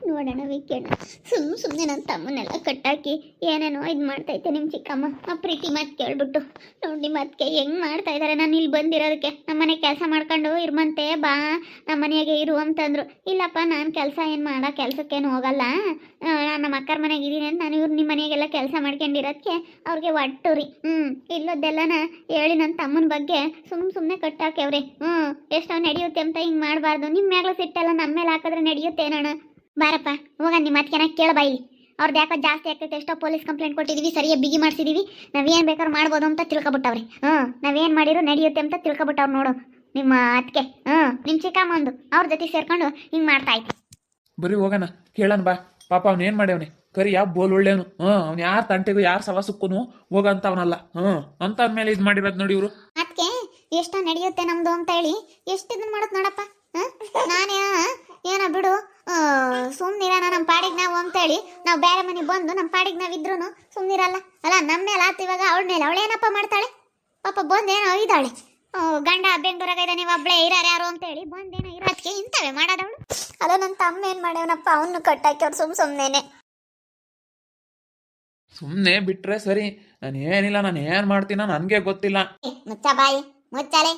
ನೋಡೋಣ ವಿಕೆಣ ಸುಮ್ಮನೆ ನನ್ನ ತಮ್ಮನ್ನೆಲ್ಲ ಕಟ್ಟಾಕಿ ಏನೇನೋ ಇದು ಮಾಡ್ತೈತೆ ನಿಮ್ಮ ಚಿಕ್ಕಮ್ಮ. ಆ ಪ್ರೀತಿ ಮಾತು ಕೇಳ್ಬಿಟ್ಟು ನೋಡಿ ಮಾತ್ಗೆ ಹೆಂಗೆ ಮಾಡ್ತಾ ಇದ್ದಾರೆ. ನಾನು ಇಲ್ಲಿ ಬಂದಿರೋದಕ್ಕೆ ನಮ್ಮ ಮನೆ ಕೆಲಸ ಮಾಡ್ಕೊಂಡು ಇರ್ಮಂತೆ ಬಾ ನಮ್ಮ ಮನೆಯಾಗೆ ಇರು ಅಂತಂದ್ರು. ಇಲ್ಲಪ್ಪ ನಾನು ಕೆಲಸ ಏನು ಮಾಡೋ ಕೆಲಸಕ್ಕೇನು ಹೋಗಲ್ಲ, ನಾನು ನಮ್ಮ ಅಕ್ಕರ ಮನೆಗೆ ಇದ್ದೀನಿ ಅಂತ ನಾನು ಇವ್ರು ನಿಮ್ಮ ಮನೆಗೆಲ್ಲ ಕೆಲಸ ಮಾಡ್ಕೊಂಡಿರೋದಕ್ಕೆ ಅವ್ರಿಗೆ ಒಟ್ಟುರಿ. ಇಲ್ಲದ್ದೆಲ್ಲನ ಹೇಳಿ ನನ್ನ ತಮ್ಮನ ಬಗ್ಗೆ ಸುಮ್ಮನೆ ಕಟ್ಟಾಕ್ಯವ್ರೆ. ಎಷ್ಟೋ ನಡೆಯುತ್ತೆ ಅಂತ ಹಿಂಗೆ ಮಾಡಬಾರ್ದು. ನಿಮ್ಮ ಮ್ಯಾಗ್ಲ ಸಿಟ್ಟೆಲ್ಲ ನಮ್ಮ ಮೇಲೆ ಹಾಕಿದ್ರೆ ನಡೆಯುತ್ತೆ ಏನಣ್ಣ. ಬಾರಪ್ಪ ಹೋಗ ನಿಮ್ಮ ಮಾತ್ಕೆನ ಕೇಳ ಬಾಯಿಲಿ. ಅವ್ರದ್ದು ಯಾಕೋ ಜಾಸ್ತಿ ಆಗ್ತೈತೆ. ಎಷ್ಟೋ ಪೊಲೀಸ್ ಕಂಪ್ಲೇಂಟ್ ಕೊಟ್ಟಿದ್ದೀವಿ, ಸರಿಯಾಗಿ ಬಿಗಿ ಮಾಡಿಸಿದೀವಿ, ನಾವೇನು ಬೇಕಾದ್ರೂ ಮಾಡ್ಬೋದು ಅಂತ ತಿಳ್ಕೊಬಿಟ್ಟವ್ರೆ. ನಾವೇನು ಮಾಡಿರೋ ನಡೆಯುತ್ತೆ ಅಂತ ತಿಳ್ಕೊಬಿಟ್ಟವ್ರು ನೋಡು ನಿಮ್ಮ ಅದಕ್ಕೆ. ನಿಮ್ಮ ಚಿಕ್ಕಮ್ಮಂದು ಅವ್ರ ಜೊತೆ ಸೇರ್ಕೊಂಡು ಹಿಂಗೆ ಮಾಡ್ತಾ ಇತ್ತು. ಬರೀ ಹೋಗೋಣ ಕೇಳೋಣ ಬಾ. ಪಾಪ ಅವ್ನು ಏನು ಮಾಡ್ಯವನೆ ಕರಿ ಯಾವ ಬೋಲ್ ಒಳ್ಳೆಯವನು. ಅವ್ನು ಯಾರ ತಂಟೆಗೂ ಯಾರ ಸವಾಸಕ್ಕೂ ಹೋಗಂತವನಲ್ಲ. ಅಂತ ಅಂದಮೇಲೆ ಇದು ಮಾಡಿರೋದು ನೋಡಿ ಇವರು. ಅದಕ್ಕೆ ಎಷ್ಟೋ ನಡೆಯುತ್ತೆ ನಮ್ದು ಅಂತ ಹೇಳಿ ಎಷ್ಟು ಇದನ್ನ ಮಾಡೋದು ನೋಡಪ್ಪ. ನಾನೇ ಏನೋ ಬಿಡು ಸುಮ್ಮನಿರೋಣ ನಮ್ಮ ಪಾಡಿಗೆ ನಾವು ಅಂತೇಳಿ ನಾವು ಬೇರೆ ಮನೆಗೆ ಬಂದು ನಮ್ಮ ಪಾಡಿಗೆ ನಾವು ಇದ್ರೂ ಸುಮ್ಮನಿರಲ್ಲ ಅಲ್ಲ. ನಮ್ಮ ಮೇಲೆ ಆತು ಇವಾಗ ಅವಳ ಮೇಲೆ ಅವಳೇನಪ್ಪ ಮಾಡ್ತಾಳೆ ಪಾಪ. ಬಂದೇನೋ ಇದ್ದಾಳೆ ಗಂಡ ಬೆಂಗಳೂರಾಗ ಇದ್ದಾನೆ, ನೀವು ಒಬ್ಬಳೇ ಇರಾರ ಯಾರು ಅಂತೇಳಿ ಬಂದೇನೋ ಇರೋದಕ್ಕೆ ಇಂಥವೇ ಮಾಡೋದವಳು. ಅಲ್ಲ ನನ್ನ ತಮ್ಮ ಏನು ಮಾಡ್ಯವನಪ್ಪ, ಅವನು ಕಟ್ಟಾಕಿ ಅವ್ರು ಸುಮ್ಮನೆ ಸುಮ್ಮನೆ ಬಿಟ್ರೆ ಸರಿ. ನಾನು ಏನಿಲ್ಲ, ನಾನು ಏನು ಮಾಡ್ತೀನೋ ನನಗೆ ಗೊತ್ತಿಲ್ಲ. ಮುಚ್ಚ ಬಾಯಿ ಮುಚ್ಚಾಲೆ.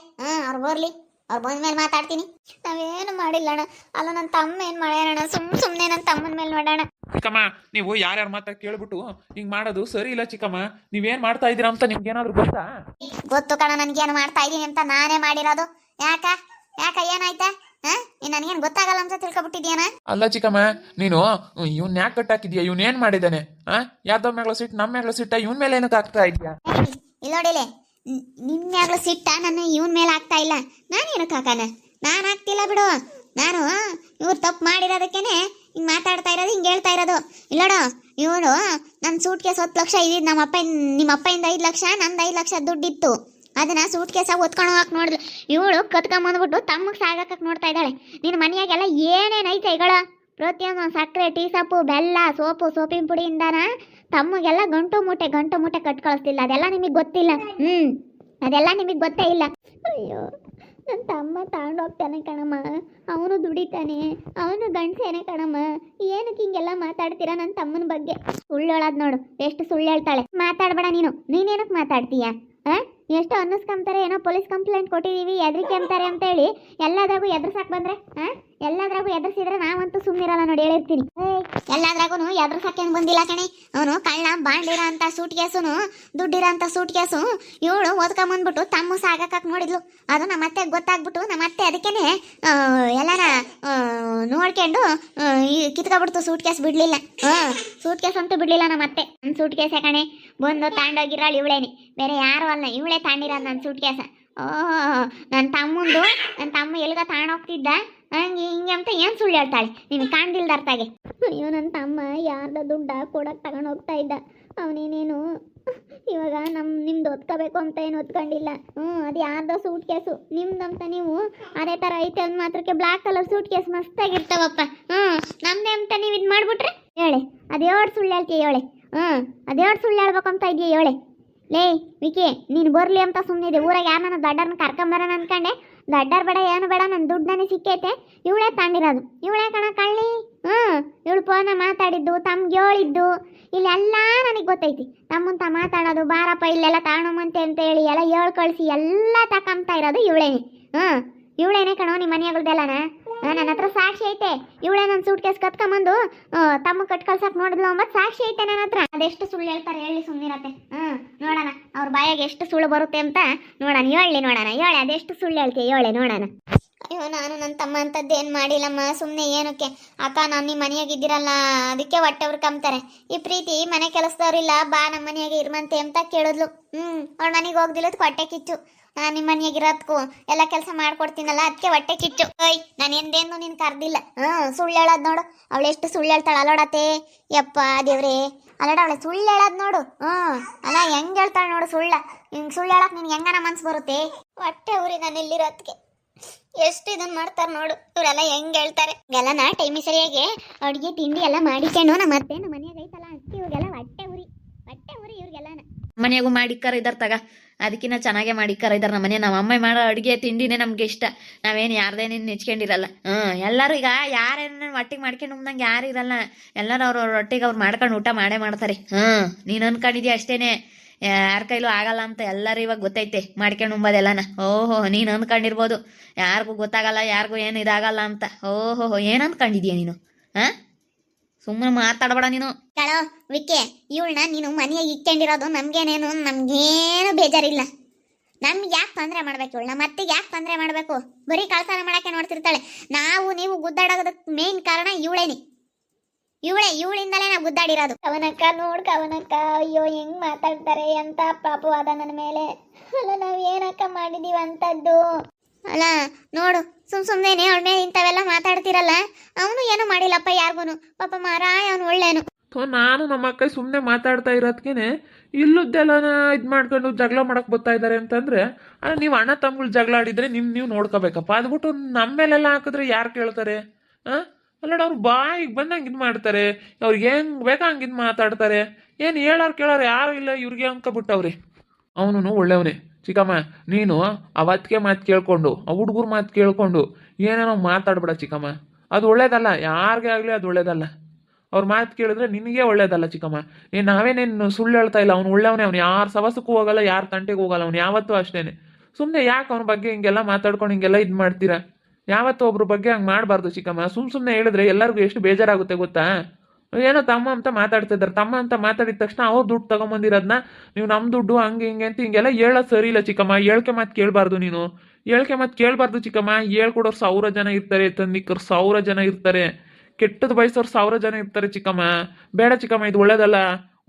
ಅವ್ರು ಬರ್ಲಿ, ಅವ್ರು ಬಂದ ಮೇಲೆ ಮಾತಾಡ್ತೀನಿ. ನಾವೇನು ಮಾಡಿಲ್ಲ ಅಣ್ಣ. ಅಲ್ಲ ನನ್ನ ತಮ್ಮ ಏನು ಮಾಡ್ಯಾರಣ್ಣ, ಸುಮ್ಮನೆ ನನ್ನ ತಮ್ಮನ ಮೇಲೆ ನೋಡೋಣ. ಚಿಕ್ಕಮ್ಮ ನೀವು ಯಾರ್ಯಾರ ಮಾತಾ ಕೇಳ್ಬಿಟ್ಟು ಹಿಂಗೆ ಮಾಡೋದು ಸರಿ ಇಲ್ಲ. ಚಿಕ್ಕಮ್ಮ ನೀವೇನು ಮಾಡ್ತಾ ಇದ್ದೀರಾ ಅಂತ ನಿಮ್ಗೇನಾದ್ರು ಗೊತ್ತಾ? ಗೊತ್ತು ಕಣ ನನಗೇನು ಮಾಡ್ತಾ ಇದ್ದೀನಿ ಅಂತ. ನಾನೇ ಮಾಡಿರೋದು. ಯಾಕ ಏನಾಯ್ತಾ? ನನಗೇನು ಗೊತ್ತಾಗಲ್ಲ ಅಂತ ತಿಳ್ಕೊಬಿಟ್ಟಿದ್ಯಾನ? ಅಲ್ಲ ಚಿಕ್ಕಮ್ಮ, ನೀನು ಇವ್ನ ಯಾಕೆ ಕಟ್ಟಾಕಿದ್ಯಾ? ಇವ್ನ ಏನ್ ಮಾಡಿದ್ದಾನೆ? ಯಾವ್ದೋ ಮ್ಯಾಗ್ಲ ಸಿಟ್ಟು, ನಮ್ಮ ಮ್ಯಾಗ್ಲ ಸಿಟ್ಟ, ಇವನ್ ಮೇಲೆ ಏನಕ್ಕೆ ಆಗ್ತಾ ಇದೆಯಾ? ಇಲ್ಲ ನೋಡಿಲೆ, ನಿಮ್ಮ ಮ್ಯಾಗ್ಲ ಸಿಟ್ಟ ನನ್ನ ಇವನ್ ಮೇಲೆ ಆಗ್ತಾ ಇಲ್ಲ. ನಾನೇನಕ್ಕೆ ಹಾಕಾನ? ನಾನು ಆಗ್ತಿಲ್ಲ ಬಿಡು. ನಾನು ಇವ್ರು ತಪ್ಪು ಮಾಡಿರೋದಕ್ಕೇನೆ ಹಿಂಗೆ ಮಾತಾಡ್ತಾ ಇರೋದು, ಹಿಂಗೆ ಹೇಳ್ತಾ ಇರೋದು. ಇಲ್ಲೋಡು, ಇವಳು ನನ್ನ ಸೂಟ್ ಕೇಸ್ 10 ಲಕ್ಷ ಇದ್ದಿದ್ದು ನಿಮ್ಮ ಅಪ್ಪಯಿಂದ 5 ಲಕ್ಷ, ನಂದು 5 ಲಕ್ಷ ದುಡ್ಡಿತ್ತು. ಅದನ್ನ ಸೂಟ್ ಕೇಸಾಗ ಒತ್ಕೊಂಡು ಹೋಗಕ್ಕೆ ನೋಡಿದ್ಲು. ಇವಳು ಕತ್ಕೊಂಬಂದ್ಬಿಟ್ಟು ತಮ್ಮಗೆ ಸಾಗಕ್ಕೆ ನೋಡ್ತಾ ಇದ್ದಾಳೆ. ನಿನ್ನ ಮನೆಯಾಗೆಲ್ಲ ಏನೇನೈತೆ ಈಗಳ ಪ್ರತಿಯೊಂದು ಸಕ್ಕರೆ, ಟೀ ಸೊಪ್ಪು, ಬೆಲ್ಲ, ಸೋಪಿನ ಪುಡಿಯಿಂದಾನ ತಮ್ಮಗೆಲ್ಲ ಗಂಟು ಮೂಟೆ ಕಟ್ ಕಳಿಸ್ತಿಲ್ಲ. ಅದೆಲ್ಲ ನಿಮಗೆ ಗೊತ್ತಿಲ್ಲ. ಅದೆಲ್ಲ ನಿಮಗೆ ಗೊತ್ತೇ ಇಲ್ಲ. ಅಯ್ಯೋ ನನ್ನ ತಮ್ಮ ತಗೊಂಡೋಗ್ತಾನೆ ಕಣಮ್ಮ, ಅವನು ದುಡಿತಾನೆ, ಅವನು ಗಂಡಸೇನೆ ಕಣಮ್ಮ. ಏನಕ್ಕೆ ಹಿಂಗೆಲ್ಲ ಮಾತಾಡ್ತೀರಾ ನನ್ನ ತಮ್ಮನ ಬಗ್ಗೆ? ಸುಳ್ಳು ಹೇಳೋದು ನೋಡು, ಎಷ್ಟು ಸುಳ್ಳು ಹೇಳ್ತಾಳೆ. ಮಾತಾಡಬೇಡ ನೀನೇನಕ್ಕೆ ಮಾತಾಡ್ತೀಯ? ಎಷ್ಟು ಅನ್ನಿಸ್ಕೊಂತಾರೆ, ಏನೋ ಪೊಲೀಸ್ ಕಂಪ್ಲೇಂಟ್ ಕೊಟ್ಟಿದ್ದೀವಿ, ಎದ್ರಿಕೆ ಅಂತಾರೆ ಅಂತೇಳಿ ಎಲ್ಲದ್ರಾಗೂ ಎದುರ್ಸಕ್ಕೆ ಬಂದರೆ ಎಲ್ಲದ್ರಾಗೂ ಎದುರಿಸಿದ್ರೆ ನಾವಂತೂ ಸುಮ್ಮನಿರಲ್ಲ ನೋಡಿ, ಹೇಳಿರ್ತೀನಿ. ಎಲ್ಲದ್ರಾಗೂ ಎದುರ್ಸಕ್ಕೇನು ಬಂದಿಲ್ಲ ಕಣೆ. ಅವನು ಕಳ್ಳ ಬಾಂಡಿರೋ ಅಂತ ಸೂಟ್ ಕೇಸುನು, ದುಡ್ಡಿರೋ ಅಂತ ಸೂಟ್ ಕೇಸು ಇವಳು ಓದ್ಕೊಂಬಂದ್ಬಿಟ್ಟು ತಮ್ಮ ಸಾಗಕ್ಕೆ ನೋಡಿದ್ಲು. ಅದು ನಮ್ಮ ಅತ್ತೆ ಗೊತ್ತಾಗ್ಬಿಟ್ಟು ನಮ್ಮ ಅತ್ತೆ ಅದಕ್ಕೇನೆ ಎಲ್ಲಾರ ನೋಡ್ಕೊಂಡು ಕಿತ್ಕೊಬಿಡ್ತು. ಸೂಟ್ ಕೇಸ್ ಬಿಡಲಿಲ್ಲ. ಸೂಟ್ ಕೇಸ್ ಅಂತೂ ಬಿಡಲಿಲ್ಲ ನಮ್ಮ ಅತ್ತೆ. ನನ್ನ ಸೂಟ್ ಕೇಸ್ ಕಣೆ ಬಂದು ತಾಂಡೋಗಿರಾಳು ಇವಳೇನೆ, ಬೇರೆ ಯಾರು ಅಲ್ಲ. ಇವಳೇ ತಾಂಡಿರೋದು ನನ್ನ ಸೂಟ್ ಕೇಸ. ನನ್ನ ತಮ್ಮ ಎಲ್ಗ ತಾಂಡೋಗ್ತಿದ್ದ ಹಂಗೆ ಹಿಂಗೆ ಅಂತ ಏನು ಸುಳ್ಳು ಹೇಳ್ತಾಳೆ ನಿಮಗೆ ಕಾಣ್ದಿಲ್ದ ಅರ್ಥಾಗೆ. ಅಯ್ಯೋ ನನ್ನ ತಮ್ಮ ಯಾರ್ದ ದುಡ್ಡ ಕೊಡಕ್ಕೆ ತಗೊಂಡು ಹೋಗ್ತಾ ಇದ್ದ. ಅವನೇನೇನು ಇವಾಗ ನಿಮ್ದು ಒತ್ಕೋಬೇಕು ಅಂತ ಏನು ಒತ್ಕೊಂಡಿಲ್ಲ. ಅದು ಯಾರ್ದೋ ಸೂಟ್ ಕೇಸು ನಿಮ್ದಂತ ನೀವು ಅದೇ ಥರ ಐತೆ ಅಂದ್ ಮಾತ್ರಕ್ಕೆ ಬ್ಲ್ಯಾಕ್ ಕಲರ್ ಸೂಟ್ ಕೇಸ್ ಮಸ್ತಾಗಿರ್ತಾವಪ್ಪ. ನಮ್ಮದೇ ಅಂತ ನೀವು ಇದು ಮಾಡಿಬಿಟ್ರೆ ಹೇಳೆ ಅದೇಳು ಸುಳ್ಳು ಹೇಳ್ತೀಯ ಹೇಳೆ. ಅದೇಳು ಸುಳ್ಳು ಹೇಳ್ಬೇಕಂತ ಇದೆಯಾ ಹೇಳೆ. ಲೇ ವಿಕಿ, ನೀನು ಬರಲಿ ಅಂತ ಸುಮ್ಮನಿದೆ. ಊರಾಗ ಯಾರು ನನ್ನ ದಡ್ಡರ್ನ ಕರ್ಕೊಂಬರೋಣ ಅನ್ಕೊಂಡೆ. ದಡ್ಡರ್ ಬೇಡ ಏನು ಬೇಡ, ನನ್ನ ದುಡ್ಡು ನನಗೆ ಸಿಕ್ಕೈತೆ. ಇವಳೇ ತಾಂಡಿರೋದು, ಇವಳೇ ಕಣ ಕಳ್ಳಿ. ಇವಳು ಫೋನ ಮಾತಾಡಿದ್ದು, ತಮ್ಗೆ ಹೇಳಿದ್ದು, ಇಲ್ಲೆಲ್ಲ ನನಗೆ ಗೊತ್ತೈತಿ. ತಮ್ಮಂತ ಮಾತಾಡೋದು, ಬಾರಪ್ಪ ಇಲ್ಲೆಲ್ಲ ತಾಣಮಂತೆ ಅಂತ ಹೇಳಿ ಎಲ್ಲ ಹೇಳಿ ಕಳಿಸಿ ಎಲ್ಲ ತಕೊಂಬ್ತಾ ಇರೋದು ಇವಳೇನೆ. ಇವಳೇನೆ ಕಣೋ ನಿಮ್ಮ ಮನೆಯಾಗಲ್ದೆಲ್ಲನ. ನನ್ನ ಹತ್ರ ಸಾಕ್ಷಿ ಐತೆ. ಇವಳೇ ನನ್ನ ಸೂಟ್ ಕೇಸ್ ಕತ್ಕೊಂಬಂದು ತಮ್ಮ ಕಟ್ ಕಳ್ಸಕ್ಕೆ ನೋಡಿದ್ಲು ಅಂಬತ್ತು ಸಾಕ್ಷಿ ಐತೆ ನನ್ನ ಹತ್ರ. ಅದೆಷ್ಟು ಸುಳ್ಳು ಹೇಳ್ತಾರೆ ಹೇಳಿ ಸುಮ್ಮನಿರತ್ತೆ. ನೋಡೋಣ ಅವ್ರ ಬಾಯಾಗ ಎಷ್ಟು ಸುಳ್ಳು ಬರುತ್ತೆ ಅಂತ ನೋಡೋಣ. ಹೇಳಿ ಅದೆಷ್ಟು ಸುಳ್ಳು ಹೇಳ್ತೀಯ ಹೇಳಿ ನೋಡೋಣ. ಅಯ್ಯೋ ನಾನು ನನ್ನ ತಮ್ಮ ಅಂಥದ್ದೇನು ಮಾಡಿಲ್ಲಮ್ಮ. ಸುಮ್ಮನೆ ಏನಕ್ಕೆ ಅಕ್ಕ, ನಾನು ನಿಮ್ಮ ಮನೆಯಾಗಿದ್ದೀರಲ್ಲ ಅದಕ್ಕೆ ಹೊಟ್ಟೆ ಕಂಬ್ತಾರೆ. ಈ ಪ್ರೀತಿ ಮನೆ ಕೆಲಸದವ್ರಿಲ್ಲ, ಬಾ ನಮ್ಮ ಮನೆಯಾಗೆ ಇರ್ಮಂತೆ ಅಂತ ಕೇಳಿದ್ಲು. ಅವಳ ಮನೆಗೆ ಹೋಗ್ದಿಲ್ಲದ ಹೊಟ್ಟೆ ಕಿಚ್ಚು. ನಾನು ನಿಮ್ಮ ಮನೆಯಾಗಿರೋದಕ್ಕೂ ಎಲ್ಲ ಕೆಲಸ ಮಾಡ್ಕೊಡ್ತೀನಲ್ಲ ಅದಕ್ಕೆ ಹೊಟ್ಟೆ ಕಿಚ್ಚು. ನಾನು ಎಂದೇನು ನೀನು ಕರ್ದಿಲ್ಲ. ಸುಳ್ಳು ಹೇಳೋದು ನೋಡು, ಅವಳು ಎಷ್ಟು ಸುಳ್ಳು ಹೇಳ್ತಾಳೆ. ಅಲ್ಲೋಡತ್ತೆ ಯಪ್ಪ ದೇವ್ರೇ, ಅಲ್ಲಡ ಅವಳೆ ಸುಳ್ಳು ಹೇಳೋದು ನೋಡು. ಅಲ್ಲ ಹೆಂಗೆ ಹೇಳ್ತಾಳೆ ನೋಡು ಸುಳ್ಳ. ಹಿಂಗೆ ಸುಳ್ಳು ಹೇಳಕ್ಕೆ ನಿನ್ಗೆ ಹೆಂಗನ ಮನ್ಸು ಬರುತ್ತೆ? ಹೊಟ್ಟೆ ಊರಿ ನಾನು ಇಲ್ಲಿರೋದಕ್ಕೆ ಎಷ್ಟು ಇದನ್ನ ಮಾಡ್ತಾರೆ ನೋಡು ಇವರೆಲ್ಲ. ಹೆಂಗೆ ಹೇಳ್ತಾರೆ ಎಲ್ಲ ಟೈಮಿ ಸರಿಯಾಗಿ ಅಡುಗೆ ತಿಂಡಿ ಎಲ್ಲ ಮಾಡಿಕೊಂಡು ನಮ್ಮ ಅತ್ತೆ ನಮ್ಮ ಮನೆಯಾಗ ಐತಲ್ಲ ಅದಕ್ಕೆ ಇವ್ರಿಗೆಲ್ಲ ಹೊಟ್ಟೆ ಉರಿ ಇವ್ರಿಗೆಲ್ಲ. ಮನೆಯಾಗೂ ಮಾಡಿಕ್ಕಾರ ಇದಾರ ತಗ, ಅದಕ್ಕಿನ್ನ ಚೆನ್ನಾಗೇ ಮಾಡಿಕ್ಕಾರ ಇದಾರ ನಮ್ಮ ಮನೆ. ನಮ್ಮ ಅಮ್ಮ ಮಾಡೋ ಅಡುಗೆ ತಿಂಡಿನೇ ನಮ್ಗೆ ಇಷ್ಟ. ನಾವೇನು ಯಾರ್ದೇನೇನು ನೆಚ್ಕೊಂಡಿರಲ್ಲ. ಎಲ್ಲರೂ ಈಗ ಯಾರೇನು ಒಟ್ಟಿಗೆ ಮಾಡ್ಕೊಂಡು ಉಣ್ದಂಗೆ ಯಾರು ಇರಲ್ಲ. ಎಲ್ಲರೂ ಅವ್ರ ಒಟ್ಟಿಗೆ ಅವ್ರು ಮಾಡ್ಕೊಂಡು ಊಟ ಮಾಡೇ ಮಾಡ್ತಾರೆ. ನೀನು ಅನ್ಕೊಂಡಿದ್ಯಾ ಅಷ್ಟೇನೆ, ಯಾರ ಕೈಲೂ ಆಗಲ್ಲ ಅಂತ ಎಲ್ಲರೂ ಇವಾಗ ಗೊತ್ತೈತೆ ಮಾಡ್ಕೊಂಡು ಉಂಬೋದೆಲ್ಲನ. ಓಹೋ, ನೀನು ಅನ್ಕೊಂಡಿರ್ಬೋದು ಯಾರಿಗೂ ಗೊತ್ತಾಗಲ್ಲ, ಯಾರಿಗೂ ಏನು ಇದಾಗಲ್ಲ ಅಂತ. ಓಹೋ, ಏನು ಅನ್ಕೊಂಡಿದ್ಯಾ ನೀನು? ಸುಮ್ಮನೆ ಮಾತಾಡಬೇಡ ನೀನು. ಕಳೋ ವಿಕ್ಕೆ, ಇವಳನ್ನ ನೀನು ಮನೆಯಾಗ ಇಕ್ಕೊಂಡಿರೋದು ನಮ್ಗೇನು ಬೇಜಾರಿಲ್ಲ. ನಮ್ಗೆ ಯಾಕೆ ತೊಂದರೆ ಮಾಡ್ಬೇಕು ಇವಳನ್ನ? ಮತ್ತೆ ಯಾಕೆ ತೊಂದರೆ ಮಾಡಬೇಕು? ಬರೀ ಕಳ್ತನ ಮಾಡಕ್ಕೆ ನೋಡ್ತಿರ್ತಾಳೆ. ನಾವು ನೀವು ಗುದ್ದಾಡೋದಕ್ಕೆ ಮೇನ್ ಕಾರಣ ಇವಳಿಂದಲೇ ನಾವು ಗುದ್ದಾಡಿರೋದು. ಕವನಕ್ಕ ನೋಡ್ ಕವನಕ್ಕ, ಅಯ್ಯೋ ಹೆಂಗ್ ಮಾತಾಡ್ತಾರೆ ಅಂತ ಪಾಪವಾದ ನನ್ನ ಮೇಲೆ. ಅಲ್ಲ ನಾವ್ ಏನಕ್ಕ ಮಾಡಿದೀವ ಅಂತದ್ದು? ಅಲ್ಲ ನೋಡು, ಸುಮ್ನೆ ಅವಳ ಮೇಲೆ ಇಂಥವೆಲ್ಲ ಮಾತಾಡ್ತಿರಲ್ಲ. ಅವನು ಏನು ಮಾಡಿಲ್ಲಪ್ಪ ಯಾರಿಗೂನು. ಪಾಪ ಮಾರಾಯ ಅವನು ಒಳ್ಳೇನು. ನಾನು ನಮ್ಮ ಅಕ್ಕ ಸುಮ್ಮನೆ ಮಾತಾಡ್ತಾ ಇರೋದ್ಕೇನೆ ಇಲ್ಲದ್ದೆಲ್ಲ ಇದು ಮಾಡ್ಕೊಂಡು ಜಗಳ ಮಾಡಕ್ ಬರ್ತಾ ಇದ್ದಾರೆ ಅಂತಂದ್ರೆ, ನೀವು ಅಣ್ಣ ತಮ್ಮಗಳು ಜಗಳ ಆಡಿದ್ರೆ ನೀವು ನೋಡ್ಕೋಬೇಕಪ್ಪ. ಅದ್ಬಿಟ್ಟು ನಮ್ಮ ಮೇಲೆಲ್ಲ ಹಾಕಿದ್ರೆ ಯಾರು ಕೇಳ್ತಾರೆ? ಅಲ್ಲಡ ಅವ್ರು ಬಾಯಿಗೆ ಬಂದಂಗೆ ಇದು ಮಾಡ್ತಾರೆ, ಅವ್ರಿಗೆ ಹೆಂಗ್ ಬೇಕಾ ಹಂಗೆ ಇದು ಮಾತಾಡ್ತಾರೆ. ಏನು ಹೇಳೋರು ಕೇಳೋರು ಯಾರು ಇಲ್ಲ, ಇವ್ರಿಗೆ ಅಂದ್ಕೊಬಿಟ್ಟವ್ರಿ. ಅವನು ಒಳ್ಳೆಯವನೇ ಚಿಕ್ಕಮ್ಮ. ನೀನು ಅವತ್ತಿಗೆ ಮಾತು ಕೇಳ್ಕೊಂಡು, ಆ ಹುಡುಗರ ಮಾತು ಕೇಳ್ಕೊಂಡು ಏನೇನೋ ಮಾತಾಡ್ಬೇಡ ಚಿಕ್ಕಮ್ಮ. ಅದು ಒಳ್ಳೇದಲ್ಲ, ಯಾರಿಗೆ ಆಗಲಿ ಅದು ಒಳ್ಳೇದಲ್ಲ. ಅವ್ರ ಮಾತು ಕೇಳಿದ್ರೆ ನಿನಗೆ ಒಳ್ಳೇದಲ್ಲ ಚಿಕ್ಕಮ್ಮ. ನಾವೇನೇನು ಸುಳ್ಳು ಹೇಳ್ತಾ ಇಲ್ಲ. ಅವ್ನು ಒಳ್ಳೆಯವನೇ, ಅವ್ನು ಯಾರ ಸವಸಕ್ಕೂ ಹೋಗಲ್ಲ, ಯಾರ ತಂಟೆಗೆ ಹೋಗಲ್ಲ. ಅವ್ನು ಯಾವತ್ತೂ ಅಷ್ಟೇನೆ. ಸುಮ್ಮನೆ ಯಾಕೆ ಅವನ ಬಗ್ಗೆ ಹಿಂಗೆಲ್ಲ ಮಾತಾಡ್ಕೊಂಡು ಹಿಂಗೆಲ್ಲ ಇದು ಮಾಡ್ತೀರಾ? ಯಾವತ್ತೂ ಒಬ್ರ ಬಗ್ಗೆ ಹಂಗೆ ಮಾಡಬಾರ್ದು ಚಿಕ್ಕಮ್ಮ. ಸುಮ್ಮನೆ ಹೇಳಿದ್ರೆ ಎಲ್ಲರಿಗೂ ಎಷ್ಟು ಬೇಜಾರಾಗುತ್ತೆ ಗೊತ್ತಾ? ಏನೋ ತಮ್ಮ ಅಂತ ಮಾತಾಡ್ತಿದ್ದಾರೆ. ತಮ್ಮ ಅಂತ ಮಾತಾಡಿದ ತಕ್ಷಣ ಅವ್ರು ದುಡ್ಡು ತಗೊಂಬಂದಿರೋದನ್ನ ನೀವು ನಮ್ಮ ದುಡ್ಡು ಹಂಗೆ ಹಿಂಗೆ ಅಂತ ಹಿಂಗೆಲ್ಲ ಹೇಳೋದು ಸರಿ ಇಲ್ಲ ಚಿಕ್ಕಮ್ಮ. ಹೇಳ್ಕೆ ಮಾತು ಕೇಳಬಾರ್ದು ನೀನು. ಹೇಳ್ಕೆ ಮಾತು ಕೇಳಬಾರ್ದು ಚಿಕ್ಕಮ್ಮ. ಹೇಳ್ಕೊಡೋರು 1000 ಜನ ಇರ್ತಾರೆ, ತಂದಿಕ್ಕರು 1000 ಜನ ಇರ್ತಾರೆ, ಕೆಟ್ಟದ್ದು ಬಯಸೋರು 1000 ಜನ ಇರ್ತಾರೆ ಚಿಕ್ಕಮ್ಮ. ಬೇಡ ಚಿಕ್ಕಮ್ಮ, ಇದು ಒಳ್ಳೇದಲ್ಲ.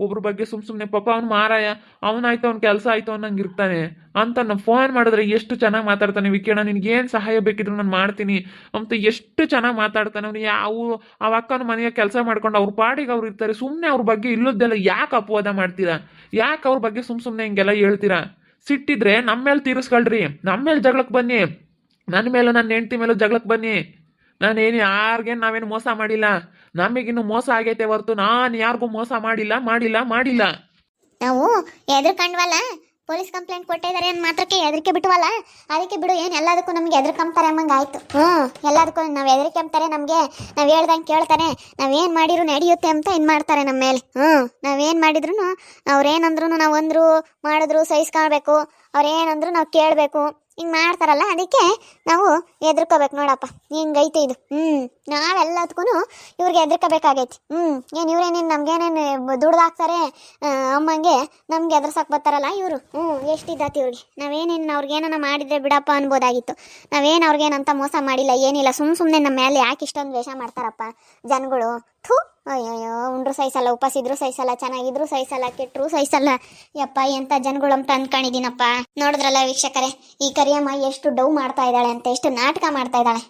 ಒಬ್ರ ಬಗ್ಗೆ ಸುಮ್ಮನೆ ಪಾಪ ಅವ್ನು ಮಾರಾಯ, ಅವನಾಯ್ತು ಅವ್ನ ಕೆಲಸ ಆಯ್ತು ಅನ್ನಂಗೆ ಇರ್ತಾನೆ ಅಂತ ನಾನು ಫೋನ್ ಮಾಡಿದ್ರೆ ಎಷ್ಟು ಚೆನ್ನಾಗಿ ಮಾತಾಡ್ತಾನೆ. ವಿಕಿರಣ, ನಿನ್ಗೇನು ಸಹಾಯ ಬೇಕಿದ್ರು ನಾನು ಮಾಡ್ತೀನಿ ಅಂತ ಎಷ್ಟು ಚೆನ್ನಾಗಿ ಮಾತಾಡ್ತಾನೆ ಅವನು. ಆ ಅಕ್ಕನ ಮನೆಯ ಕೆಲಸ ಮಾಡ್ಕೊಂಡು ಅವ್ರ ಪಾಡಿಗೆ ಅವ್ರು ಇರ್ತಾರೆ. ಸುಮ್ಮನೆ ಅವ್ರ ಬಗ್ಗೆ ಇಲ್ಲದ್ದೆಲ್ಲ ಯಾಕೆ ಅಪವಾದ ಮಾಡ್ತೀರಾ? ಯಾಕೆ ಅವ್ರ ಬಗ್ಗೆ ಸುಮ್ಮನೆ ಹಿಂಗೆಲ್ಲ ಹೇಳ್ತೀರಾ? ಸಿಟ್ಟಿದ್ರೆ ನಮ್ಮ ಮೇಲೆ ತೀರಿಸ್ಕೊಳ್ರಿ, ನಮ್ಮ ಮೇಲೆ ಜಗಳಕ್ಕೆ ಬನ್ನಿ. ನನ್ನ ಮೇಲೂ ನನ್ನ ಹೆಂಡತಿ ಮೇಲೂ ಜಗಳಕ್ಕೆ ಬನ್ನಿ. ನಾನೇನು ಯಾರಿಗೇನು ನಾವೇನು ಮೋಸ ಮಾಡಿಲ್ಲ. ನಮಗಿನ್ನು ಮೋಸ ಆಗೈತೆ ಹೊರತು ನಾನು ಯಾರಿಗೂ ಮೋಸ ಮಾಡಿಲ್ಲ. ನಾವು ಎದ್ರಕಂಡ್ವಲ್ಲ, ಪೊಲೀಸ್ ಕಂಪ್ಲೇಂಟ್ ಕೊಟ್ಟಿದ್ದಾರೆ ಅಂದ್ ಮಾತ್ರಕ್ಕೆ ಹೆದರಿಕೆ ಬಿಟ್ಟವಲ್ಲ. ಅದಕ್ಕೆ ಬಿಡು, ಏನು ಎಲ್ಲದಕ್ಕೂ ನಮ್ಗೆ ಎದ್ರಕಂಬ್ತಾರೆ ಅನ್ನಂಗೆ ಆಯ್ತು. ಎಲ್ಲದಕ್ಕೂ ನಾವು ಹೆದರಿಕೆಂಬ್ತಾರೆ. ನಮಗೆ ನಾವು ಹೇಳ್ದಂಗೆ ಕೇಳ್ತಾರೆ. ನಾವೇನು ಮಾಡಿದ್ರು ನಡೆಯುತ್ತೆ ಅಂತ ಇದು ಮಾಡ್ತಾರೆ ನಮ್ಮ ಮೇಲೆ. ನಾವೇನು ಮಾಡಿದ್ರು ಅವ್ರೇನಂದ್ರು ನಾವು ಅಂದ್ರು ಮಾಡಿದ್ರು ಸಹಿಸ್ಕೊಳ್ಬೇಕು. ಅವ್ರೇನಂದ್ರು ನಾವು ಕೇಳಬೇಕು. ಹಿಂಗೆ ಮಾಡ್ತಾರಲ್ಲ, ಅದಕ್ಕೆ ನಾವು ಎದ್ರಕೋಬೇಕು. ನೋಡಪ್ಪ ಹಿಂಗೈತೆ ಇದು. ನಾವೆಲ್ಲದಕ್ಕೂ ಇವ್ರಿಗೆ ಎದ್ರಕೋಬೇಕಾಗೈತಿ. ಏನು ಇವ್ರೇನೇನು ನಮ್ಗೇನೇನು ದುಡ್ದಾಕ್ತಾರೆ ಅಮ್ಮಂಗೆ ನಮ್ಗೆ ಎದ್ರಸಕ್ಕೆ ಬರ್ತಾರಲ್ಲ ಇವರು. ಎಷ್ಟಿದ್ದಾತಿ ಇವ್ರಿಗೆ. ನಾವೇನೇನು ಅವ್ರಿಗೇನ ಮಾಡಿದ್ರೆ ಬಿಡಪ್ಪ ಅನ್ಬೋದಾಗಿತ್ತು. ನಾವೇನು ಅವ್ರಿಗೇನಂತ ಮೋಸ ಮಾಡಿಲ್ಲ, ಏನಿಲ್ಲ. ಸುಮ್ಮನೆ ನಮ್ಮ ಮೇಲೆ ಯಾಕೆ ಇಷ್ಟೊಂದು ದ್ವೇಷ ಮಾಡ್ತಾರಪ್ಪ ಜನಗಳು? ಥೂ, ಅಯ್ಯಯ್ಯೋ, ಉಂಡ್ರು ಸಹಿಸಲ್ಲ, ಉಪಸಿದ್ರು ಸಹಿಸಲ್ಲ, ಚೆನ್ನಾಗಿದ್ರು ಸಹಿಸಲ್ಲ, ಕೆಟ್ಟರು ಸಹಿಸಲ್ಲ. ಯಪ್ಪ, ಎಂಥ ಜನಗಳು ಅಂತ ಅಂದ್ಕೊಂಡಿದ್ದೀನಪ್ಪ. ನೋಡಿದ್ರಲ್ಲ ವೀಕ್ಷಕರೇ, ಈ ಕರಿಯಮ್ಮ ಎಷ್ಟು ಡೌ ಮಾಡ್ತಾ ಇದ್ದಾಳೆ ಅಂತ, ಎಷ್ಟು ನಾಟಕ ಮಾಡ್ತಾ ಇದ್ದಾಳೆ.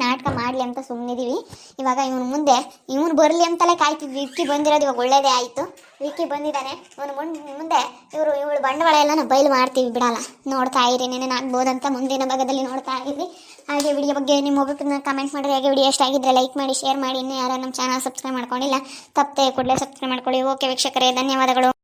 ನಾಟಕ ಮಾಡಲಿ ಅಂತ ಸುಮ್ಮನಿದ್ದೀವಿ. ಇವಾಗ ಇವನು ಬರಲಿ ಅಂತಲೇ ಕಾಯ್ತಿದ್ವಿ. ವಿಕ್ಕಿ ಬಂದಿರೋದು ಇವಾಗ ಒಳ್ಳೇದೇ ಆಯಿತು. ವಿಕ್ಕಿ ಬಂದಿದ್ದಾನೆ. ಮುಂದೆ ಇವಳು ಬಂಡವಾಳ ಎಲ್ಲ ನಾವು ಬಯಲು ಮಾಡ್ತೀವಿ, ಬಿಡಲ್ಲ. ನೋಡ್ತಾ ಇರಿ, ನೆನೇನಾಗ್ಬೋದಂತ ಮುಂದಿನ ಭಾಗದಲ್ಲಿ ನೋಡ್ತಾ ಇರಿ. ಹಾಗೆ ವಿಡಿಯೋ ಬಗ್ಗೆ ನಿಮ್ಮ ಒಬ್ಬರನ್ನ ಕಮೆಂಟ್ ಮಾಡಿರಿ. ಹಾಗೆ ವಿಡಿಯೋ ಇಷ್ಟ ಆಗಿದ್ರೆ ಲೈಕ್ ಮಾಡಿ, ಶೇರ್ ಮಾಡಿ. ಇನ್ನೂ ಯಾರು ನಮ್ಮ ಚಾನಲ್ ಸಬ್ಸ್ಕ್ರೈಬ್ ಮಾಡ್ಕೊಂಡಿಲ್ಲ, ತಪ್ಪದೆ ಕೂಡಲೇ ಸಬ್ಸ್ಕ್ರೈಬ್ ಮಾಡ್ಕೊಳ್ಳಿ. ಓಕೆ ವೀಕ್ಷಕರೇ, ಧನ್ಯವಾದಗಳು.